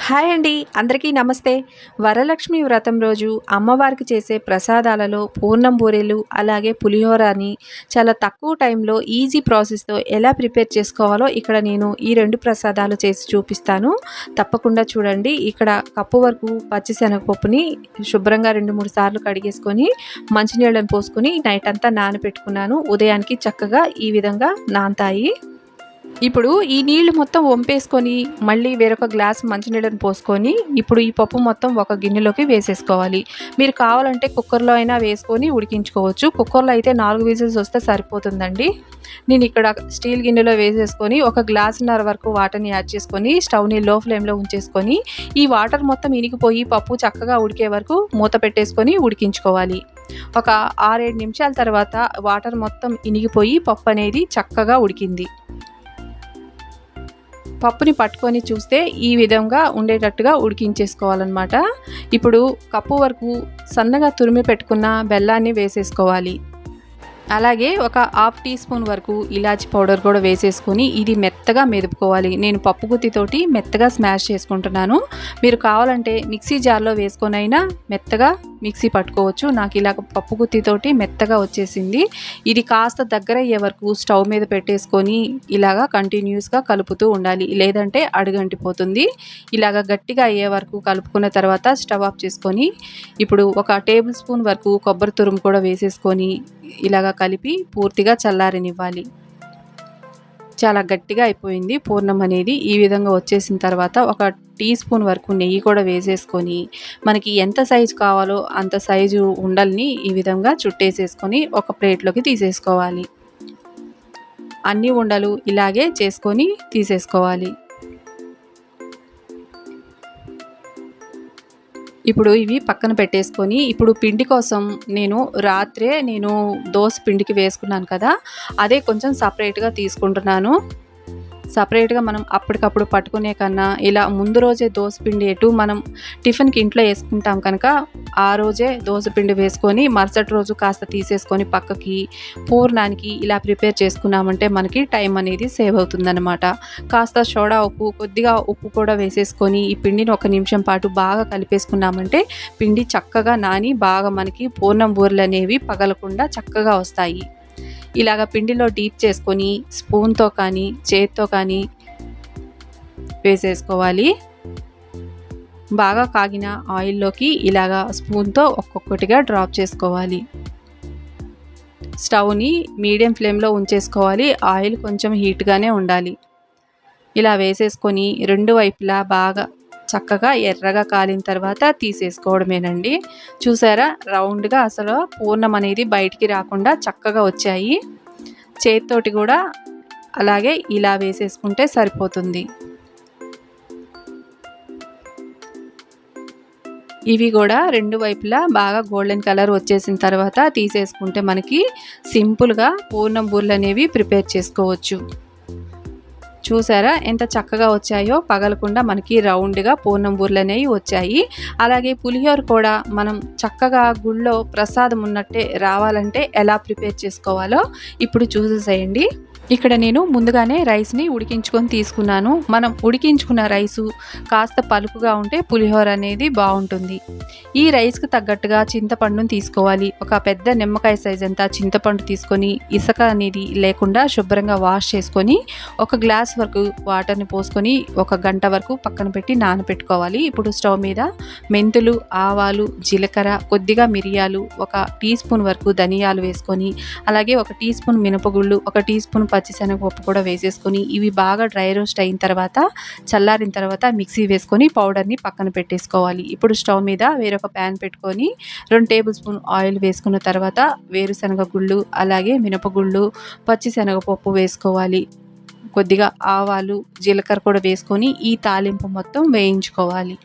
Hi అండి, అందరికీ నమస్తే. వరలక్ష్మి వ్రతం రోజు అమ్మవారికి చేసే ప్రసాదాలలో పూర్ణం బూరెలు అలాగే పులిహోరని చాలా తక్కువ టైంలో ఈజీ ప్రాసెస్తో ఎలా ప్రిపేర్ చేసుకోవాలో ఇక్కడ నేను ఈ 2 ప్రసాదాలు చేసి చూపిస్తాను. తప్పకుండా చూడండి. ఇక్కడ కప్పు వరకు పచ్చిశనగపప్పుని శుభ్రంగా 2-3 సార్లు కడిగేసుకొని మంచినీళ్ళని పోసుకొని నైట్ అంతా నానబెట్టుకున్నాను. ఉదయానికి చక్కగా ఈ విధంగా నానతాయి. ఇప్పుడు ఈ నీళ్లు మొత్తం వంపేసుకొని మళ్ళీ వేరొక గ్లాస్ మంచినీళ్ళని పోసుకొని ఇప్పుడు ఈ పప్పు మొత్తం ఒక గిన్నెలోకి వేసేసుకోవాలి. మీరు కావాలంటే కుక్కర్లో అయినా వేసుకొని ఉడికించుకోవచ్చు. కుక్కర్లో అయితే 4 విజిల్స్ వస్తే సరిపోతుందండి. నేను ఇక్కడ స్టీల్ గిన్నెలో వేసేసుకొని ఒక గ్లాసున్నర వరకు వాటర్ని యాడ్ చేసుకొని స్టవ్ని లో ఫ్లేమ్లో ఉంచేసుకొని ఈ వాటర్ మొత్తం ఇనికిపోయి పప్పు చక్కగా ఉడికే వరకు మూత పెట్టేసుకొని ఉడికించుకోవాలి. ఒక 6-7 నిమిషాల తర్వాత వాటర్ మొత్తం ఇనిగిపోయి పప్పు అనేది చక్కగా ఉడికింది. పప్పుని పట్టుకొని చూస్తే ఈ విధంగా ఉండేటట్టుగా ఉడికించేసుకోవాలన్నమాట. ఇప్పుడు కప్పు వరకు సన్నగా తురిమి పెట్టుకున్న బెల్లాన్ని వేసేసుకోవాలి. అలాగే ఒక ½ టీ స్పూన్ వరకు ఇలాచి పౌడర్ కూడా వేసేసుకొని ఇది మెత్తగా మెదుపుకోవాలి. నేను పప్పు గుత్తితోటి మెత్తగా స్మాష్ చేసుకుంటున్నాను. మీరు కావాలంటే మిక్సీ జార్లో వేసుకొనైనా మెత్తగా మిక్సీ పట్టుకోవచ్చు. నాకు ఇలాగ పప్పు గుత్తితోటి మెత్తగా వచ్చేసింది. ఇది కాస్త దగ్గర అయ్యే వరకు స్టవ్ మీద పెట్టేసుకొని ఇలాగా కంటిన్యూస్గా కలుపుతూ ఉండాలి, లేదంటే అడుగంటిపోతుంది. ఇలాగ గట్టిగా అయ్యే వరకు కలుపుకున్న తర్వాత స్టవ్ ఆఫ్ చేసుకొని ఇప్పుడు ఒక టేబుల్ స్పూన్ వరకు కొబ్బరి తురుము కూడా వేసేసుకొని ఇలాగ కలిపి పూర్తిగా చల్లారనివ్వాలి. చాలా గట్టిగా అయిపోయింది పూర్ణం అనేది. ఈ విధంగా వచ్చేసిన తర్వాత ఒక టీ స్పూన్ వరకు నెయ్యి కూడా వేసేసుకొని మనకి ఎంత సైజు కావాలో అంత సైజు ఉండల్ని ఈ విధంగా చుట్టేసేసుకొని ఒక ప్లేట్లోకి తీసేసుకోవాలి. అన్ని ఉండలు ఇలాగే చేసుకొని తీసేసుకోవాలి. ఇప్పుడు ఇవి పక్కన పెట్టేసుకొని ఇప్పుడు పిండి కోసం రాత్రే దోస పిండికి వేసుకున్నాను కదా, అదే కొంచెం సపరేట్గా తీసుకుంటున్నాను. సపరేట్గా మనం అప్పటికప్పుడు పట్టుకునే కన్నా ఇలా ముందు రోజే దోసపిండి ఎటు మనం టిఫిన్కి ఇంట్లో వేసుకుంటాం కనుక ఆ రోజే దోసపిండి వేసుకొని మరుసటి రోజు కాస్త తీసేసుకొని పక్కకి పూర్ణానికి ఇలా ప్రిపేర్ చేసుకున్నామంటే మనకి టైం అనేది సేవ్ అవుతుందన్నమాట. కాస్త సోడా ఉప్పు, కొద్దిగా ఉప్పు కూడా వేసేసుకొని ఈ పిండిని 1 నిమిషం పాటు బాగా కలిపేసుకున్నామంటే పిండి చక్కగా నాని బాగా మనకి పూర్ణం బూరెలు అనేవి పగలకుండా చక్కగా వస్తాయి. ఇలాగ పిండిలో డీప్ చేసుకొని స్పూన్తో కానీ చేత్తో కానీ వేసేసుకోవాలి. బాగా కాగిన ఆయిల్లోకి ఇలాగా స్పూన్తో ఒక్కొక్కటిగా డ్రాప్ చేసుకోవాలి. స్టవ్ని మీడియం ఫ్లేమ్లో ఉంచేసుకోవాలి. ఆయిల్ కొంచెం హీట్గానే ఉండాలి. ఇలా వేసేసుకొని 2 వైపులా బాగా చక్కగా ఎర్రగా కాలిన తర్వాత తీసేసుకోవడమేనండి. చూసారా, రౌండ్గా అసలు పూర్ణం అనేది బయటికి రాకుండా చక్కగా వచ్చాయి. చేతితోటి కూడా అలాగే ఇలా వేసేసుకుంటే సరిపోతుంది. ఇవి కూడా 2 వైపులా బాగా గోల్డెన్ కలర్ వచ్చేసిన తర్వాత తీసేసుకుంటే మనకి సింపుల్గా పూర్ణం బూరెలు అనేవి ప్రిపేర్ చేసుకోవచ్చు. చూసారా ఎంత చక్కగా వచ్చాయో, పగలకుండా మనకి రౌండ్గా పూర్ణం బూరెలు అనేవి వచ్చాయి. అలాగే పులిహోర కూడా మనం చక్కగా గుళ్ళో ప్రసాదం ఉన్నట్టే రావాలంటే ఎలా ప్రిపేర్ చేసుకోవాలో ఇప్పుడు చూసేసేయండి. ఇక్కడ నేను ముందుగానే రైస్ని ఉడికించుకొని తీసుకున్నాను. మనం ఉడికించుకున్న రైసు కాస్త పలుకుగా ఉంటే పులిహోర అనేది బాగుంటుంది. ఈ రైస్కి తగ్గట్టుగా చింతపండును తీసుకోవాలి. ఒక పెద్ద నిమ్మకాయ సైజ్ అంతా చింతపండు తీసుకొని ఇసుక అనేది లేకుండా శుభ్రంగా వాష్ చేసుకొని 1 గ్లాస్ వరకు వాటర్ని పోసుకొని 1 గంట వరకు పక్కన పెట్టి నానబెట్టుకోవాలి. ఇప్పుడు స్టవ్ మీద మెంతులు, ఆవాలు, జీలకర్ర, కొద్దిగా మిరియాలు, 1 టీ స్పూన్ వరకు ధనియాలు వేసుకొని అలాగే 1 టీ స్పూన్ మినపగుళ్ళు, 1 టీ స్పూన్ పచ్చిశనగపప్పు కూడా వేసేసుకొని ఇవి బాగా డ్రై రోస్ట్ అయిన తర్వాత చల్లారిన తర్వాత మిక్సీ వేసుకొని పౌడర్ని పక్కన పెట్టేసుకోవాలి. ఇప్పుడు స్టవ్ మీద వేరొక ప్యాన్ పెట్టుకొని 2 టేబుల్ స్పూన్ ఆయిల్ వేసుకున్న తర్వాత వేరుశనగ గుళ్ళు అలాగే మినపగుళ్ళు, పచ్చిశనగపప్పు వేసుకోవాలి. కొద్దిగా ఆవాలు, జీలకర్ర కూడా వేసుకొని ఈ తాలింపు మొత్తం వేయించుకోవాలి.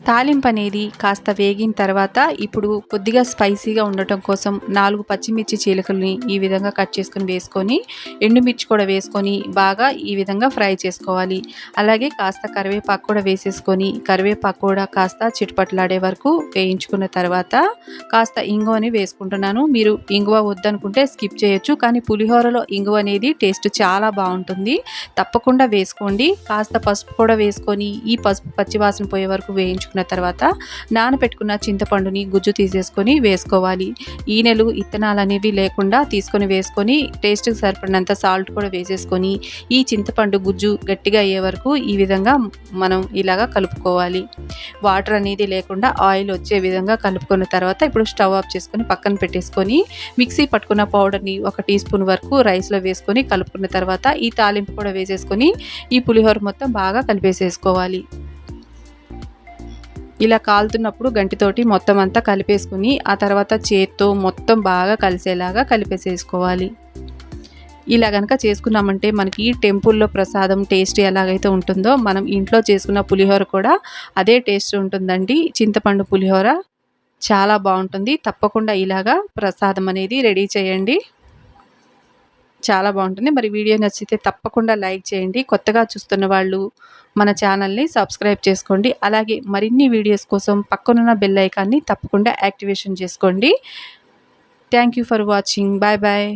తాలింపు అనేది కాస్త వేగిన తర్వాత ఇప్పుడు కొద్దిగా స్పైసీగా ఉండటం కోసం 4 పచ్చిమిర్చి చీలికల్ని ఈ విధంగా కట్ చేసుకొని వేసుకొని, ఎండుమిర్చి కూడా వేసుకొని బాగా ఈ విధంగా ఫ్రై చేసుకోవాలి. అలాగే కాస్త కరివేపాకు కూడా వేసేసుకొని, కరివేపాకు కూడా కాస్త చిటపటలాడే వరకు వేయించుకున్న తర్వాత కాస్త ఇంగువని వేసుకుంటున్నాను. మీరు ఇంగువ వద్దనుకుంటే స్కిప్ చేయొచ్చు. కానీ పులిహోరలో ఇంగువ అనేది టేస్ట్ చాలా బాగుంటుంది. తప్పకుండా వేసుకోండి. కాస్త పసుపు కూడా వేసుకొని ఈ పసుపు పచ్చివాసన పోయే వరకు వేయించుకున్న తర్వాత నానబెట్టుకున్న చింతపండుని గుజ్జు తీసేసుకొని వేసుకోవాలి. ఈనెలు, ఇత్తనాలు అనేవి లేకుండా తీసుకొని వేసుకొని టేస్ట్కి సరిపడినంత సాల్ట్ కూడా వేసేసుకొని ఈ చింతపండు గుజ్జు గట్టిగా అయ్యే వరకు ఈ విధంగా మనం ఇలాగా కలుపుకోవాలి. వాటర్ అనేది లేకుండా ఆయిల్ వచ్చే విధంగా కలుపుకున్న తర్వాత ఇప్పుడు స్టవ్ ఆఫ్ చేసుకొని పక్కన పెట్టేసుకొని మిక్సీ పట్టుకున్న పౌడర్ని 1 టీ స్పూన్ వరకు రైస్లో వేసుకొని కలుపుకున్న తర్వాత ఈ తాలింపు కూడా వేసేసుకొని ఈ పులిహోర మొత్తం బాగా కలిపేసేసుకోవాలి. ఇలా కాలుతున్నప్పుడు గంటితోటి మొత్తం అంతా కలిపేసుకుని ఆ తర్వాత చేత్తో మొత్తం బాగా కలిసేలాగా కలిపేసేసుకోవాలి. ఇలా కనుక చేసుకున్నామంటే మనకి టెంపుల్లో ప్రసాదం టేస్ట్ ఎలాగైతే ఉంటుందో మనం ఇంట్లో చేసుకున్న పులిహోర కూడా అదే టేస్ట్ ఉంటుందండి. చింతపండు పులిహోర చాలా బాగుంటుంది. తప్పకుండా ఇలాగా ప్రసాదం అనేది రెడీ చేయండి. చాలా బాగుంటుంది. మరి వీడియో నచ్చితే తప్పకుండా లైక్ చేయండి. కొత్తగా చూస్తున్న వాళ్ళు మన ఛానల్ని సబ్స్క్రైబ్ చేసుకోండి. అలాగే మరిన్ని వీడియోస్ కోసం పక్కనున్న బెల్ ఐకాన్ని తప్పకుండా యాక్టివేషన్ చేసుకోండి. Thank you for watching. Bye bye.